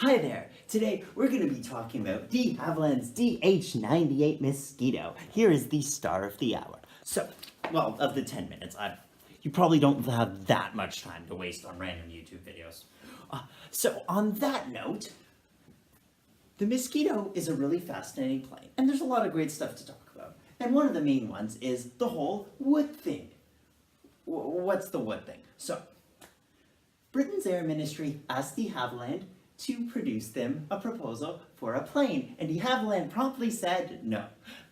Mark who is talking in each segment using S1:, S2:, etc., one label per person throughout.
S1: Hi there! Today we're going to be talking about de Havilland's DH98 Mosquito. Here is the star of the hour. So, well, of the 10 minutes, you probably don't have that much time to waste on random YouTube videos. So, on that note, the Mosquito is a really fascinating plane, and there's a lot of great stuff to talk about. And one of the main ones is the whole wood thing. What's the wood thing? So, Britain's Air Ministry asked de Havilland to produce them a proposal for a plane, and de Havilland promptly said no.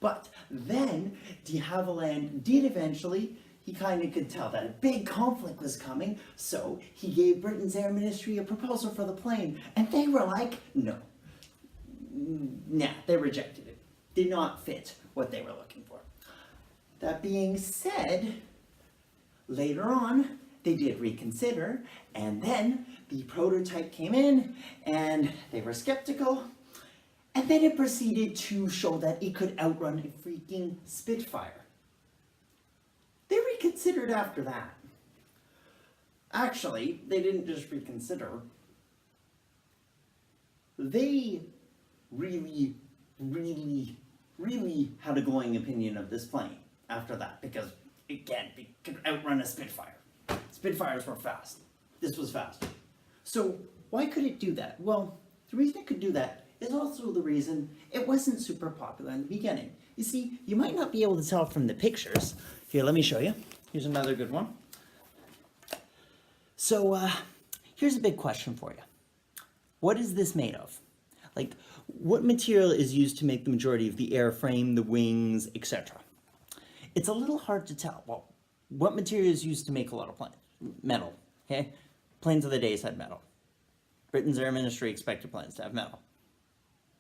S1: But then de Havilland did eventually, he kind of could tell that a big conflict was coming, so he gave Britain's Air Ministry a proposal for the plane, and they were like, no. Nah, they rejected it. Did not fit what they were looking for. That being said, later on, they did reconsider, and then the prototype came in, and they were skeptical, and then it proceeded to show that it could outrun a freaking Spitfire. They reconsidered after that. Actually, they didn't just reconsider. They really had a glowing opinion of this plane after that, because, again, it could outrun a Spitfire. Spitfires were fast. This was faster. So why could it do that? Well, the reason it could do that is also the reason it wasn't super popular in the beginning. You see, you might not be able to tell from the pictures. Here, let me show you. Here's another good one. So here's a big question for you. What is this made of? Like, what material is used to make the majority of the airframe, the wings, etc.? It's a little hard to tell. Well, what material is used to make a lot of planes? Metal, okay? Planes of the days had metal. Britain's Air Ministry expected planes to have metal.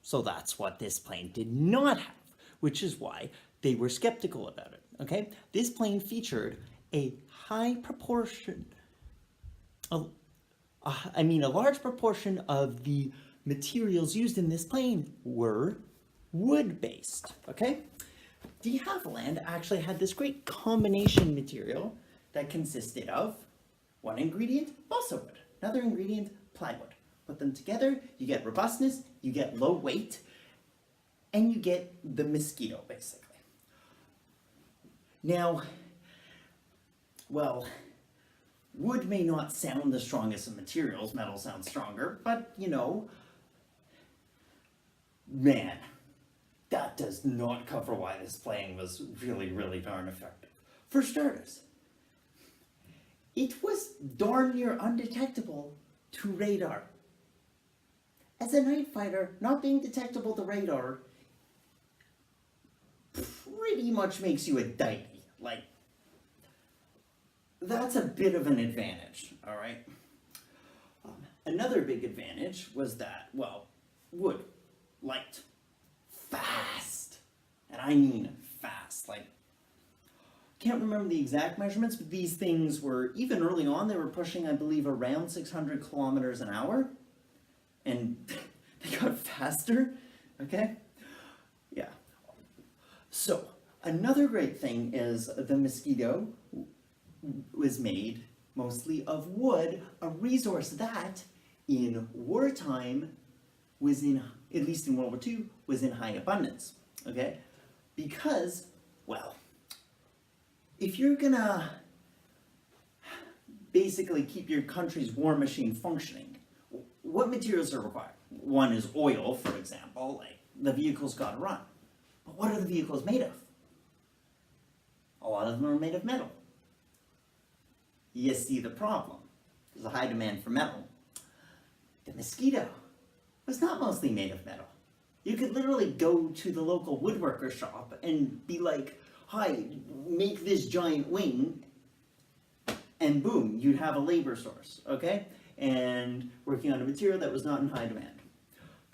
S1: So that's what this plane did not have, which is why they were skeptical about it, okay? This plane featured a high proportion, a large proportion of the materials used in this plane were wood-based, okay? De Havilland actually had this great combination material that consisted of one ingredient, balsa wood, another ingredient, plywood. Put them together, you get robustness, you get low weight, and you get the Mosquito, basically. Now, well, wood may not sound the strongest of materials, metal sounds stronger, but, you know, man, that does not cover why this plane was really darn effective. For starters, it was darn near undetectable to radar. As a night fighter, not being detectable to radar pretty much makes you a deity. Like, that's a bit of an advantage, all right? Another big advantage was that, well, wood, light, fast, and I mean fast, like, can't remember the exact measurements, but these things were, even early on, they were pushing, I believe, around 600 kilometers an hour, and they got faster, okay? Yeah. So, another great thing is the Mosquito was made mostly of wood, a resource that, in wartime, was in, at least in World War II, was in high abundance, okay? Because, well, if you're gonna basically keep your country's war machine functioning, what materials are required? One is oil, for example, like the vehicle's gotta run. But what are the vehicles made of? A lot of them are made of metal. You see the problem. There's a high demand for metal. The Mosquito was not mostly made of metal. You could literally go to the local woodworker shop and be like, hi, make this giant wing, and boom, you'd have a labor source, okay? And working on a material that was not in high demand.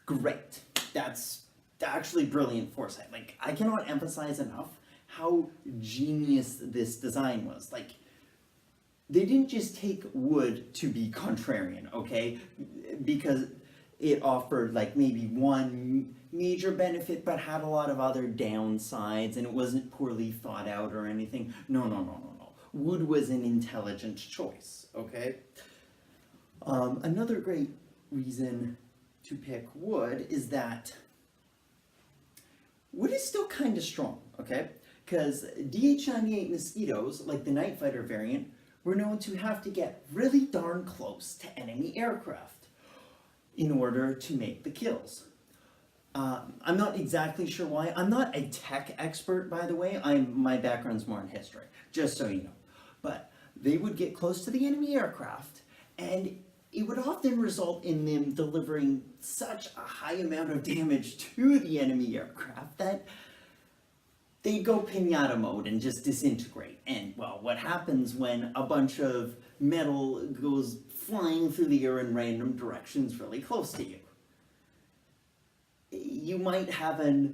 S1: Great. That's actually brilliant foresight. Like, I cannot emphasize enough how genius this design was. Like, they didn't just take wood to be contrarian, okay? Because it offered like maybe one major benefit but had a lot of other downsides, and it wasn't poorly thought out or anything. No. Wood was an intelligent choice, okay? Another great reason to pick wood is that wood is still kind of strong, okay? Because DH-98 Mosquitoes, like the Night Fighter variant, were known to have to get really darn close to enemy aircraft in order to make the kills. I'm not exactly sure why. I'm not a tech expert, by the way. My background's more in history, just so you know. But they would get close to the enemy aircraft, and it would often result in them delivering such a high amount of damage to the enemy aircraft that they'd go pinata mode and just disintegrate. And, well, what happens when a bunch of metal goes flying through the air in random directions really close to you? You might have a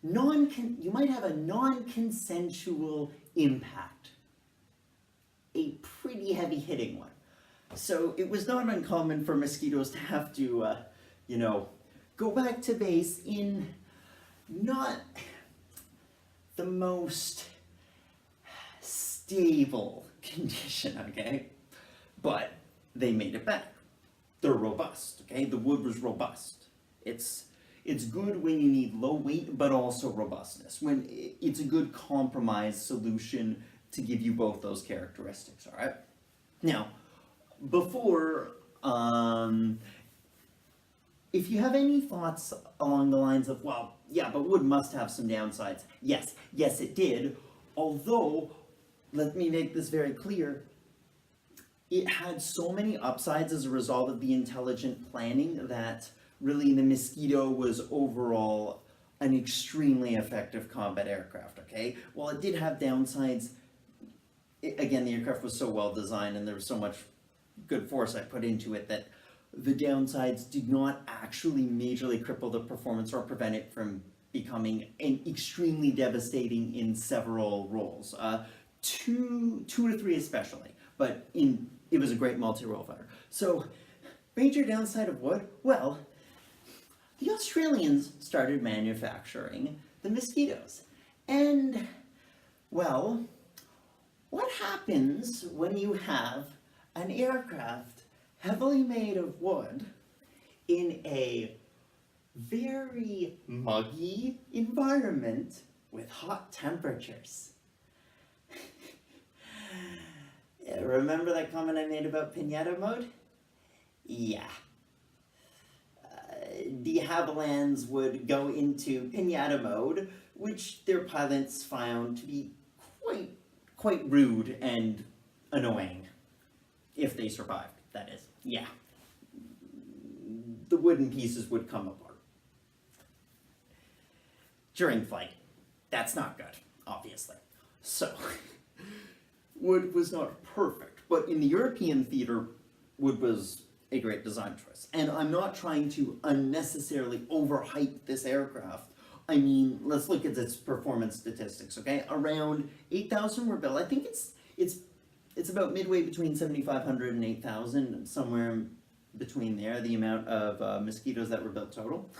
S1: non-consensual impact, a pretty heavy-hitting one. So it was not uncommon for mosquitoes to have to, go back to base in not the most stable condition, okay? But they made it back. They're robust, okay? The wood was robust. It's good when you need low weight, but also robustness. When it's a good compromise solution to give you both those characteristics, all right? Now, before, if you have any thoughts along the lines of, well, yeah, but wood must have some downsides. Yes, it did. Although, let me make this very clear, it had so many upsides as a result of the intelligent planning that really the Mosquito was overall an extremely effective combat aircraft, okay? While it did have downsides, again, the aircraft was so well designed and there was so much good foresight put into it that the downsides did not actually majorly cripple the performance or prevent it from becoming extremely devastating in several roles. Two to three especially, but it was a great multi-role fighter. So, major downside of wood? Well, the Australians started manufacturing the Mosquitoes. And, well, what happens when you have an aircraft heavily made of wood in a very muggy environment with hot temperatures? Remember that comment I made about pinata mode? Yeah. The Havillands would go into pinata mode, which their pilots found to be quite rude and annoying. If they survived, that is. Yeah. The wooden pieces would come apart during flight. That's not good, obviously. So, wood was not perfect, but in the European theater, wood was a great design choice. And I'm not trying to unnecessarily overhype this aircraft. I mean, let's look at its performance statistics, okay? Around 8,000 were built. I think it's about midway between 7,500 and 8,000, somewhere between there, the amount of Mosquitoes that were built total.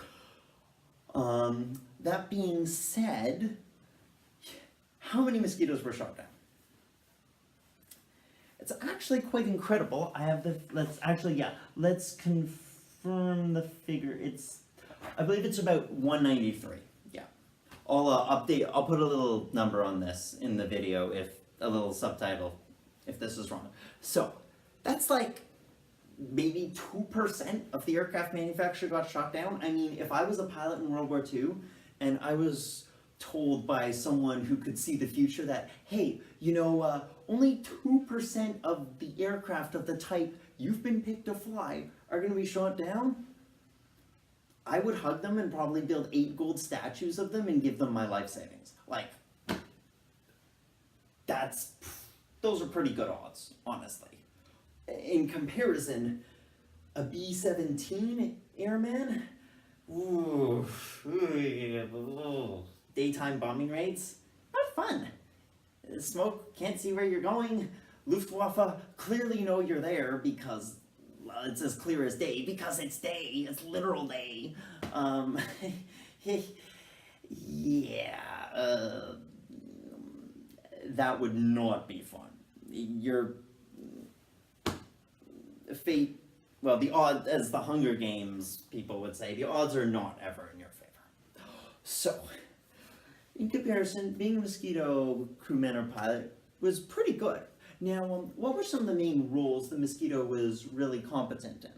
S1: That being said, how many Mosquitoes were shot down? It's actually quite incredible. Let's confirm the figure. I believe it's about 193. Yeah. I'll put a little number on this in the video, a little subtitle, if this is wrong. So, that's like maybe 2% of the aircraft manufacturer got shot down. I mean, if I was a pilot in World War II, and I was told by someone who could see the future that, hey, only 2% of the aircraft of the type you've been picked to fly are going to be shot down, I would hug them and probably build 8 gold statues of them and give them my life savings. Like, those are pretty good odds, honestly. In comparison, a B-17 airman, daytime bombing raids, not fun. Smoke, can't see where you're going. Luftwaffe clearly know you're there because, well, it's as clear as day, because it's day, it's literal day. That would not be fun. Your fate well, the odds, as the Hunger Games people would say, the odds are not ever in your favor. So, in comparison, being a Mosquito crewman or pilot was pretty good. Now, what were some of the main roles the Mosquito was really competent in?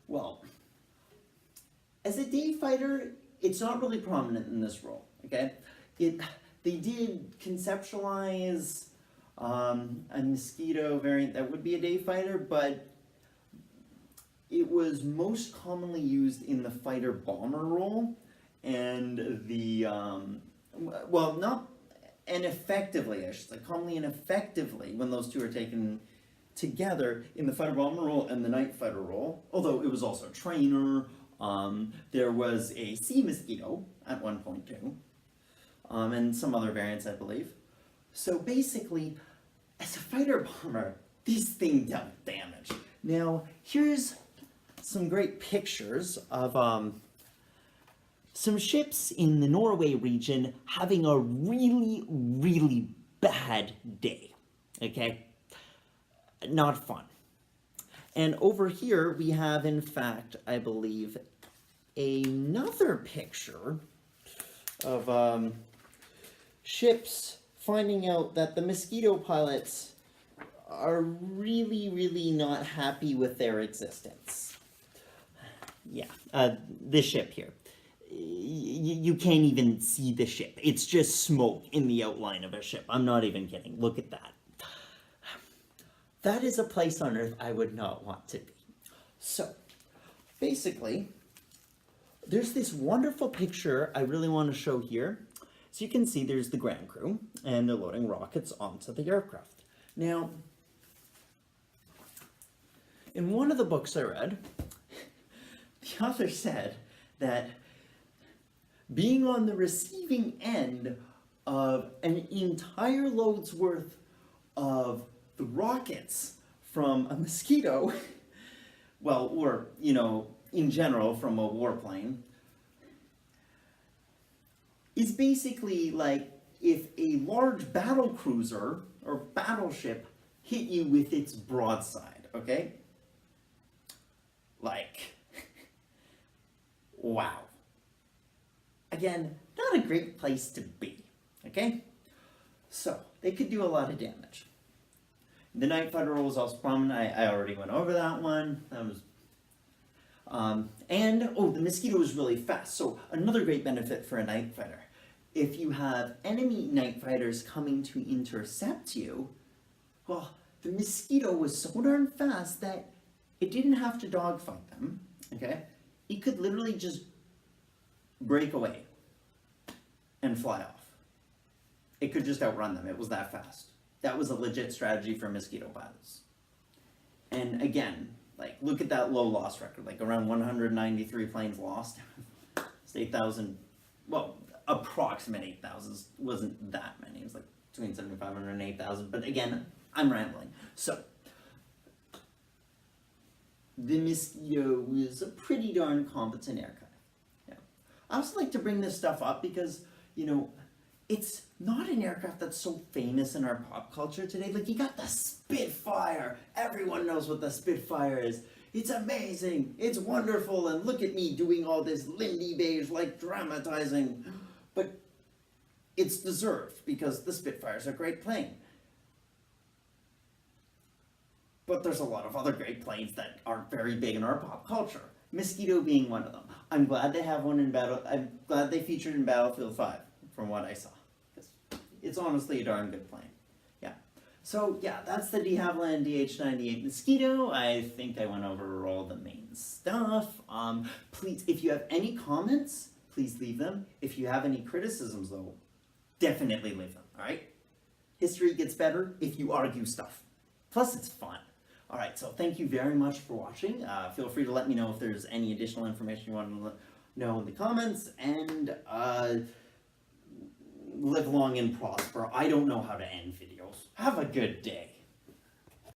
S1: Well, as a day fighter, it's not really prominent in this role, okay? They did conceptualize a Mosquito variant that would be a day fighter, but it was most commonly used in the fighter-bomber role, and the, well, not, and effectively, I should say, commonly and effectively, when those two are taken together in the fighter-bomber role and the night fighter role, although it was also a trainer. There was a Sea Mosquito at one point too, and some other variants, I believe. So basically, as a fighter-bomber, these things dealt damage. Now, here's some great pictures of some ships in the Norway region having a really, really bad day, okay? Not fun. And over here we have, in fact, I believe, another picture of ships finding out that the Mosquito pilots are really, really not happy with their existence. Yeah, this ship here. You can't even see the ship. It's just smoke in the outline of a ship. I'm not even kidding. Look at that. That is a place on Earth I would not want to be. So, basically, there's this wonderful picture I really want to show here. So you can see there's the ground crew, and they're loading rockets onto the aircraft. Now, in one of the books I read, the author said that being on the receiving end of an entire load's worth of the rockets from a Mosquito, well, or, you know, in general from a warplane, is basically like if a large battle cruiser or battleship hit you with its broadside, okay? Like, wow. Again, not a great place to be, okay? So, they could do a lot of damage. The night fighter role was also prominent. I already went over that one. That was, the Mosquito was really fast. So, another great benefit for a night fighter. If you have enemy night fighters coming to intercept you, well, the Mosquito was so darn fast that it didn't have to dogfight them, okay? It could literally just break away and fly off. It could just outrun them. It was that fast. That was a legit strategy for Mosquito pilots. And again, like, look at that low loss record, like around 193 planes lost. It's 8,000, well, approximate 8,000, wasn't that many. It was like between 7,500 and 8,000, but again, I'm rambling. So, the Mosquito was a pretty darn competent aircraft. Yeah. I also like to bring this stuff up because, you know, it's not an aircraft that's so famous in our pop culture today. Like, you got the Spitfire. Everyone knows what the Spitfire is. It's amazing. It's wonderful. And look at me doing all this Lindy beige, like, dramatizing. But it's deserved because the Spitfire's a great plane. But there's a lot of other great planes that aren't very big in our pop culture. Mosquito being one of them. I'm glad they have one in battle. I'm glad they featured in Battlefield 5, from what I saw. It's honestly a darn good plane. Yeah. So, yeah, that's the de Havilland DH-98 Mosquito. I think I went over all the main stuff. Please, if you have any comments, please leave them. If you have any criticisms, though, definitely leave them, all right? History gets better if you argue stuff. Plus, it's fun. All right, so thank you very much for watching. Feel free to let me know if there's any additional information you want to know in the comments, and live long and prosper. I don't know how to end videos. Have a good day.